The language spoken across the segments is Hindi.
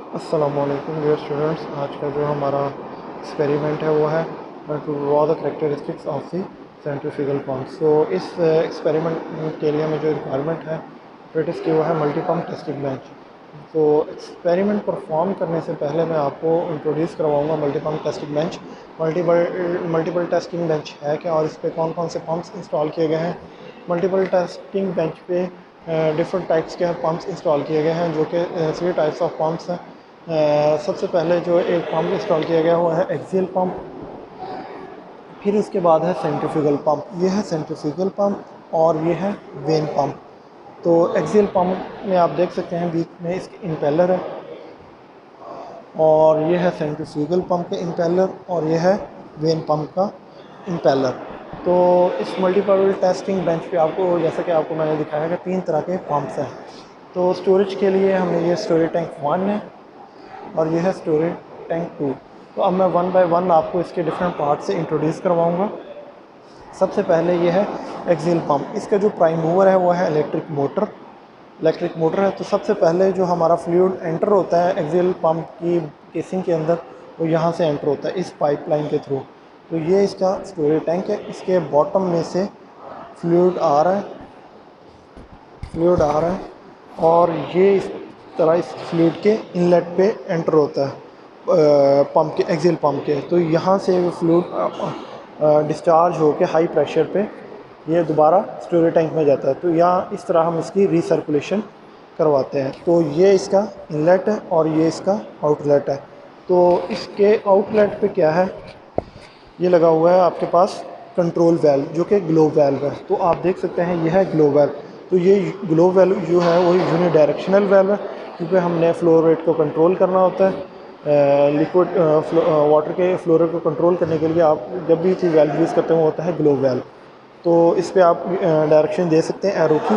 अस्सलामुअलैकुम डियर स्टूडेंट्स। आज का जो हमारा एक्सपेरिमेंट है वो है to draw the characteristics of the centrifugal pump. So इस एक्सपेरिमेंट के लिए हमें जो रिक्वायरमेंट है प्रैक्टिस की वो है मल्टी पम्प टेस्टिंग बेंच। तो एक्सपेरिमेंट परफॉर्म करने से पहले मैं आपको इंट्रोड्यूस करवाऊंगा multi pump testing bench. Multiple testing bench है क्या और इस पर कौन कौन से पंप्स इंस्टॉल किए गए हैं। मल्टीपल टेस्टिंग बेंच पे डिफरेंट टाइप्स के पंप्स इंस्टॉल किए गए हैं जो कि 3 टाइप्स ऑफ पंप्स हैं। सबसे पहले जो एक पंप इंस्टॉल किया गया वो है एक्सियल पंप, फिर उसके बाद है सेंट्रीफ्यूगल पंप। ये है सेंट्रीफ्यूगल पंप और ये है वेन पंप। तो एक्सियल पंप में आप देख सकते हैं बीच में इसके इम्पेलर है और ये है सेंट्रीफ्यूगल पंप का इम्पेलर और ये है वेन पंप का इम्पेलर। तो इस मल्टीपल टेस्टिंग बेंच पे आपको जैसा कि आपको मैंने दिखाया कि 3 तरह के पंप्स हैं। तो स्टोरेज के लिए हमने ये स्टोरेज टैंक 1 है और ये है स्टोरेज टैंक 2। तो अब मैं वन बाय वन आपको इसके डिफरेंट पार्ट से इंट्रोड्यूस करवाऊंगा। सबसे पहले ये है एक्सियल पंप। इसका जो प्राइम मूवर है वो है इलेक्ट्रिक मोटर है। तो सबसे पहले जो हमारा फ्लूइड एंटर होता है एक्सियल पंप की केसिंग के अंदर वो यहाँ से एंटर होता है इस पाइपलाइन के थ्रू। तो ये इसका स्टोरेज टैंक है। इसके बॉटम में से फ्लूइड आ रहा है और ये इस तरह इस फ्लूइड के इनलेट पे एंटर होता है पंप के एक्सियल पंप के। तो यहाँ से फ्लूइड डिस्चार्ज होकर हाई प्रेशर पे ये दोबारा स्टोरेज टैंक में जाता है। तो यहाँ इस तरह हम इसकी रिसर्कुलेशन करवाते हैं। तो ये इसका इनलेट है और ये इसका आउटलेट है। तो इसके आउटलेट पे क्या है, ये लगा हुआ है आपके पास कंट्रोल वेल्व जो कि ग्लो वेल्व है। तो आप देख सकते हैं ये है ग्लो वेल्व। तो ये ग्लो वेल्व जो है वो यूनिडायरेक्शनल वेल्व है क्योंकि हमने फ्लो रेट को कंट्रोल करना होता है। लिक्विड वाटर के फ्लो रेट को कंट्रोल करने के लिए आप जब भी चीज़ वेल्व यूज़ करते हैं वो होता है ग्लो वेल्व। तो इस पर आप डायरेक्शन दे सकते हैं एरो की।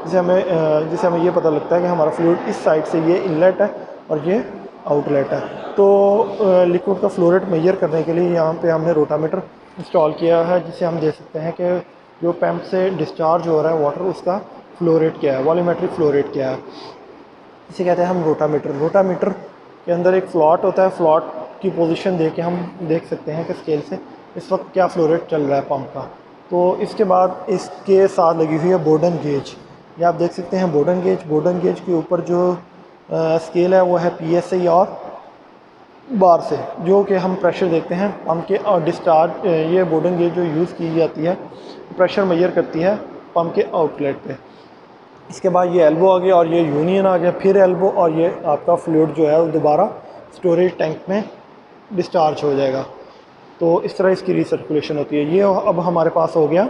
जिससे हमें ये पता लगता है कि हमारा फ्लूइड इस साइड से ये इनलेट है और ये आउटलेट है। तो लिक्विड का फ्लो रेट मेजर करने के लिए यहाँ पे हमने रोटामीटर इंस्टॉल किया है जिससे हम देख सकते हैं कि जो पंप से डिस्चार्ज हो रहा है वाटर उसका फ्लो रेट क्या है, वॉल्यूमेट्रिक फ्लो रेट क्या है। इसे कहते हैं हम रोटामीटर के अंदर एक फ्लॉट होता है। फ्लॉट की पोजीशन दे के हम देख सकते हैं कि स्केल से इस वक्त क्या फ्लो रेट चल रहा है पंप का। तो इसके बाद इसके साथ लगी हुई है बोर्डन गेज। ये आप देख सकते हैं बोर्डन गेज के ऊपर जो स्केल है वो है PSI और बार से, जो कि हम प्रेशर देखते हैं पंप के और डिस्चार्ज। ये बोर्डन गेज जो यूज़ की जाती है प्रेशर मेजर करती है पंप के आउटलेट पे। इसके बाद ये एल्बो आ गया और ये यूनियन आ गया, फिर एल्बो और ये आपका फ्लूइड जो है वो दोबारा स्टोरेज टैंक में डिस्चार्ज हो जाएगा। तो इस तरह इसकी रिसर्कुलेशन होती है। ये अब हमारे पास हो गया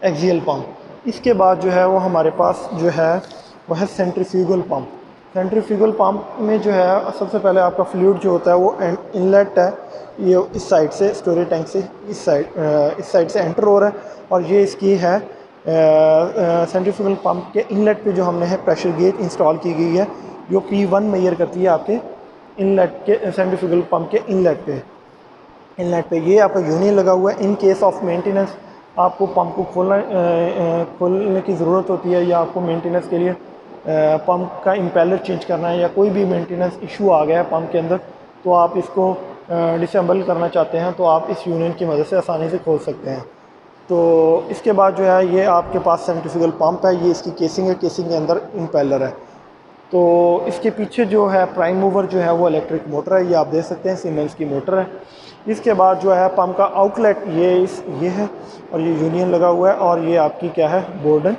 एक्सियल पंप। इसके बाद जो है वो हमारे पास जो है वो है सेंट्रीफ्यूगल पंप। सेंट्रीफ्यूगल पंप में जो है सबसे पहले आपका फ्लूइड जो होता है वो इनलेट है, ये इस साइड से स्टोरेज टैंक से इस साइड से एंटर हो रहा है और ये इसकी है सेंट्रीफ्यूगल पंप के इनलेट पे जो हमने है प्रेशर गेज इंस्टॉल की गई है जो P1 मेजर करती है आपके इनलेट के सेंट्रीफ्यूगल पंप के इनलेट पे ये आपका यूनियन लगा हुआ है। इन केस ऑफ मेंटेनेंस आपको पंप को खोलने की ज़रूरत होती है या आपको मेंटेनेंस के लिए पंप का इम्पेलर चेंज करना है या कोई भी मेंटेनेंस इशू आ गया है पंप के अंदर तो आप इसको डिसेंबल करना चाहते हैं तो आप इस यूनियन की मदद से आसानी से खोल सकते हैं। तो इसके बाद जो है ये आपके पास सेंट्रीफ्यूगल पंप है, ये इसकी केसिंग है, केसिंग के अंदर इम्पेलर है। तो इसके पीछे जो है प्राइम मूवर जो है वो इलेक्ट्रिक मोटर है, ये आप देख सकते हैं सीमेंस की मोटर है। इसके बाद जो है पंप का आउटलेट ये है और ये यूनियन लगा हुआ है और ये आपकी क्या है बोर्डन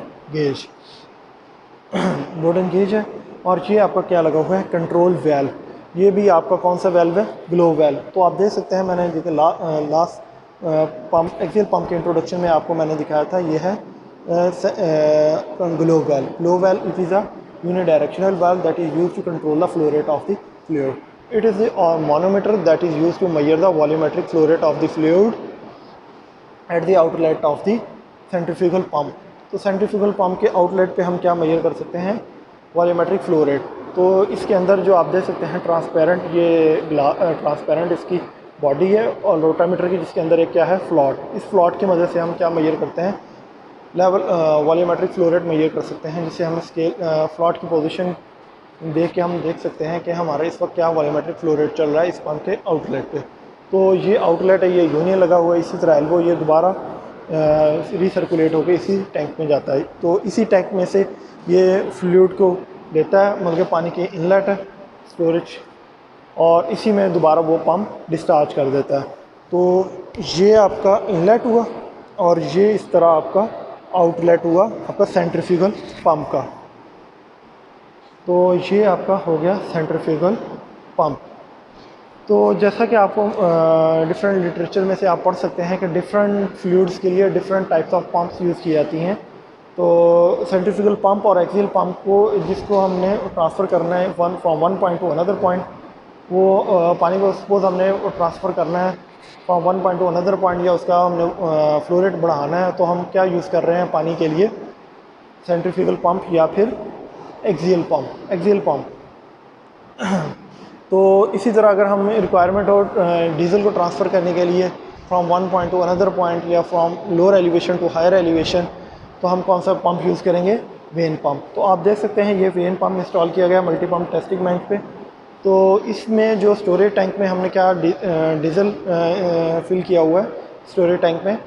गेज है और ये आपका क्या लगा हुआ है कंट्रोल वेल्व। ये भी आपका कौन सा वेल्व है, ग्लो वेल्व। तो आप देख सकते हैं मैंने देखिए लास्ट पंप एक्सियल पंप के इंट्रोडक्शन में आपको मैंने दिखाया था ये है glow valve. It is a unidirectional valve that is used to control the flow rate of the fluid. It is the manometer that is used to measure the volumetric flow rate of the fluid at the outlet of the centrifugal pump. तो सेंट्रीफ्यूगल पंप के आउटलेट पे हम क्या मेजर कर सकते हैं, वॉल्यूमेट्रिक फ्लो रेट। तो इसके अंदर जो आप देख सकते हैं ट्रांसपेरेंट इसकी बॉडी है और रोटामीटर की जिसके अंदर एक क्या है फ्लॉट। इस फ्लॉट की मदद से हम क्या मेजर करते हैं, level volumetric flow rate measure कर सकते हैं जिससे हम स्केल फ्लॉट की पोजीशन देख के हम देख सकते हैं कि हमारा इस वक्त क्या वॉल्यूमेट्रिक फ्लो रेट चल रहा है इस पंप के आउटलेट पे। तो ये आउटलेट है, ये यूनियन लगा हुआ है, इसी तरह एल्बो ये दोबारा रिसर्कुलेट होकर इसी टैंक में जाता है। तो इसी टैंक में से ये फ्लूइड को लेता है, मतलब पानी की इनलेट है स्टोरेज, और इसी में दोबारा वो पंप डिस्चार्ज कर देता है। तो ये आपका इनलेट हुआ और ये इस तरह आपका आउटलेट हुआ आपका सेंट्रीफ्यूगल पंप का। तो ये आपका हो गया सेंट्रीफ्यूगल पंप। तो जैसा कि आपको डिफरेंट लिटरेचर में से आप पढ़ सकते हैं कि डिफरेंट फ्लूइड्स के लिए different types of pumps use की जाती हैं। तो सेंट्रीफ्यूगल पंप और एक्सियल पंप को जिसको हमने ट्रांसफ़र करना है from one point to another point, वो पानी को सपोज हमने ट्रांसफ़र करना है from one point to another point, या उसका हमने फ्लो रेट बढ़ाना है, तो हम क्या यूज़ कर रहे हैं पानी के लिए? सेंट्रीफ्यूगल पंप या फिर एक्सियल पंप। तो इसी तरह अगर हम रिक्वायरमेंट हो डीजल को ट्रांसफ़र करने के लिए from one point to another point या from lower elevation to higher elevation, तो हम कौन सा पंप यूज़ करेंगे? Vane pump. तो आप देख सकते हैं ये वेन पंप इंस्टॉल किया गया मल्टी पंप टेस्टिंग बेंच पे। तो इसमें जो स्टोरेज टैंक में हमने क्या डीजल फिल किया हुआ है स्टोरेज टैंक में,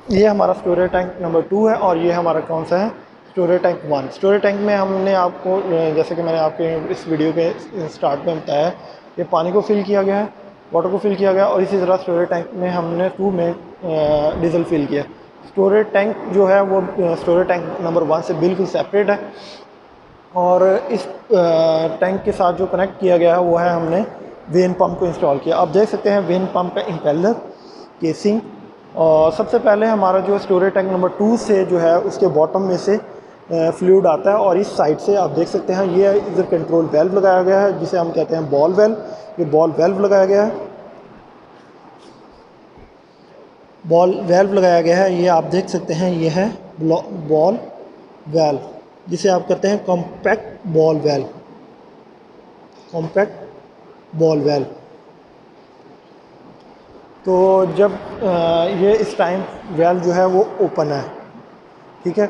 ये हमारा स्टोरेज टैंक नंबर 2 है, और ये हमारा कौन सा है? Storage tank 1। स्टोरेज टैंक में हमने आपको जैसे कि मैंने आपके इस वीडियो के स्टार्ट में बताया, ये पानी को फिल किया गया है, वाटर को फिल किया गया, और इसी तरह स्टोरेज टैंक में हमने 2 में डीजल फिल किया। स्टोरेज टैंक जो है वो स्टोरेज टैंक नंबर 1 से बिल्कुल सेपरेट है, और इस टैंक के साथ जो कनेक्ट किया गया है वो है हमने वेन पंप को इंस्टॉल किया। आप देख सकते हैं वेन पंप का इम्पेलर, केसिंग, और सबसे पहले हमारा जो स्टोरेज टैंक नंबर 2 से जो है उसके बॉटम में से फ्लूइड आता है, और इस साइड से आप देख सकते हैं ये इधर कंट्रोल वेल्व लगाया गया है जिसे हम कहते हैं बॉल वेल्व। ये बॉल वेल्व लगाया गया है, बॉल वेल्व लगाया गया है, ये आप देख सकते हैं ये है बॉल वेल्व, जिसे आप कहते हैं compact ball valve, compact ball valve. तो जब ये इस टाइम वेल्व जो है वो ओपन है, ठीक है,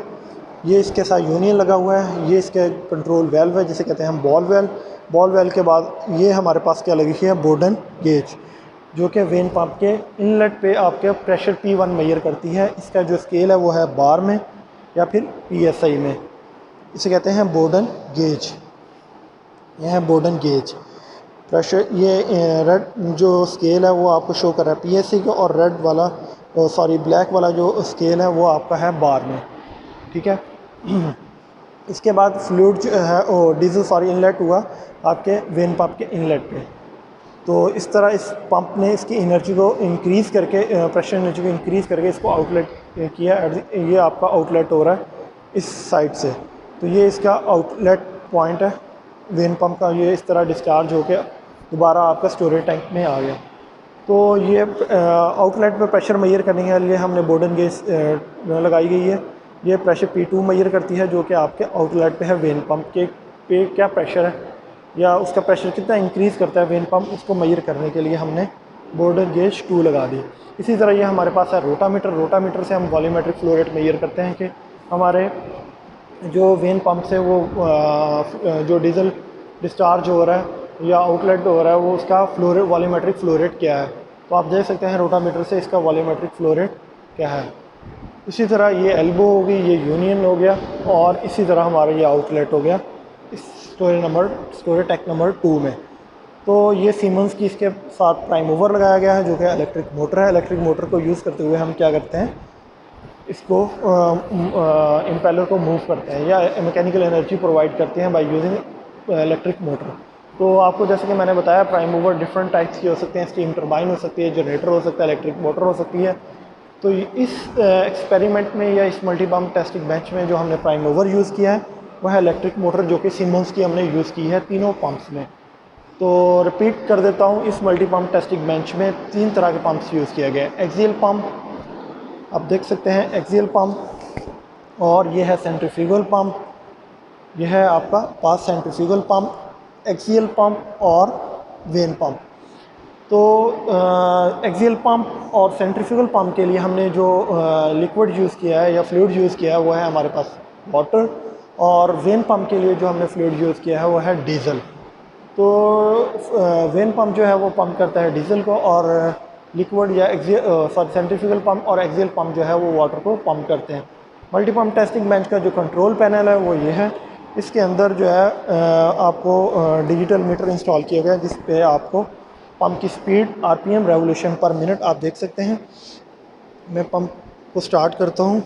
ये इसके साथ यूनियन लगा हुआ है, ये इसके कंट्रोल वेल्व है जिसे कहते हैं हम बॉल वेल्व। बॉल वेल्व के बाद ये हमारे पास क्या लगी है? बोर्डन गेज, जो कि वेन पंप के इनलेट पे आपके प्रेशर P1 मेजर करती है। इसका जो स्केल है वो है बार में या फिर PSI में, इसे कहते हैं बोर्डन गेज। यह है बोर्डन गेज प्रेशर। ये रेड जो स्केल है वो आपको शो कर रहा है PSI का, और रेड वाला ब्लैक वाला जो स्केल है वो आपका है बार में, ठीक है। इसके बाद फ्लूइड जो है डीजल इनलेट हुआ आपके वेन पंप के इनलेट पे। तो इस तरह इस पंप ने इसकी एनर्जी को इंक्रीज़ करके, प्रेशर एनर्जी को इंक्रीज़ करके इसको आउटलेट किया। ये आपका आउटलेट हो रहा है इस साइड से, तो ये इसका आउटलेट पॉइंट है वेन पंप का। ये इस तरह डिस्चार्ज होकर दोबारा आपका स्टोरेज टैंक में आ गया। तो ये आउटलेट पे प्रेशर मेजर करने के लिए हमने बोर्डन गेज लगाई गई है। ये प्रेशर P2 मेजर करती है, जो कि आपके आउटलेट पे है वेन पंप के पे क्या प्रेशर है या उसका प्रेशर कितना इंक्रीज़ करता है वेन पंप, उसको मेजर करने के लिए हमने बोर्डन गेज 2 लगा दी। इसी तरह ये हमारे पास है रोटामीटर। रोटामीटर से हम वॉल्यूमेट्रिक फ्लो रेट मेजर करते हैं कि हमारे जो वेन पंप से वो जो डीजल डिस्चार्ज हो रहा है या आउटलेट हो रहा है वो उसका flow rate, volumetric flow rate क्या है। तो आप देख सकते हैं रोटामीटर से इसका वॉल्यूमेट्रिक फ्लो रेट क्या है। इसी तरह ये एल्बो हो गई, ये यूनियन हो गया, और इसी तरह हमारा ये आउटलेट हो गया इस स्टोरेज टैंक नंबर 2 में। तो ये सीमेंस की इसके साथ प्राइम मूवर लगाया गया है, जो कि इलेक्ट्रिक मोटर है। इलेक्ट्रिक मोटर को यूज़ करते हुए हम क्या करते हैं? इसको इम्पेलर को मूव करते हैं या मैकेनिकल एनर्जी प्रोवाइड करते हैं बाय यूजिंग इलेक्ट्रिक मोटर। तो आपको जैसे कि मैंने बताया प्राइम मूवर डिफरेंट टाइप्स की हो सकते हैं, स्टीम टरबाइन हो सकती है, जनरेटर हो सकता है, इलेक्ट्रिक मोटर हो सकती है। तो इस एक्सपेरिमेंट में या इस मल्टी पंप टेस्टिंग बेंच में जो हमने प्राइम मूवर यूज़ किया है वह है इलेक्ट्रिक मोटर, जो कि सीमेंस की हमने यूज़ की है तीनों पंप्स में। तो रिपीट कर देता हूँ, इस मल्टी पंप टेस्टिंग बेंच में 3 तरह के पंप्स यूज़ किया गया है। एक्सियल पंप, आप देख सकते हैं एक्सियल पंप, और ये है सेंट्रीफ्यूगल पंप, यह है आपका पास सेंट्रीफ्यूगल पंप, एक्सियल पंप और वेन पंप। तो एक्सियल पंप और सेंट्रीफ्यूगल पंप के लिए हमने जो लिक्विड यूज़ किया है या फ्लूइड यूज़ किया है वो है हमारे पास वाटर, और वेन पम्प के लिए जो हमने फ्लूइड यूज़ किया है वो है डीज़ल। तो वेन पम्प जो है वो पंप करता है डीजल को, और लिक्विड या सेंट्रीफ्यूगल पम्प और एक्सियल पम्प जो है वो वाटर को पंप करते हैं। मल्टी पम्प टेस्टिंग बेंच का जो कंट्रोल पैनल है वो ये है। इसके अंदर जो है आपको डिजिटल मीटर इंस्टॉल किया गया है, जिस पे आपको पंप की स्पीड, आरपीएम, रेवोल्यूशन पर मिनट आप देख सकते हैं। मैं पंप को स्टार्ट करता हूँ।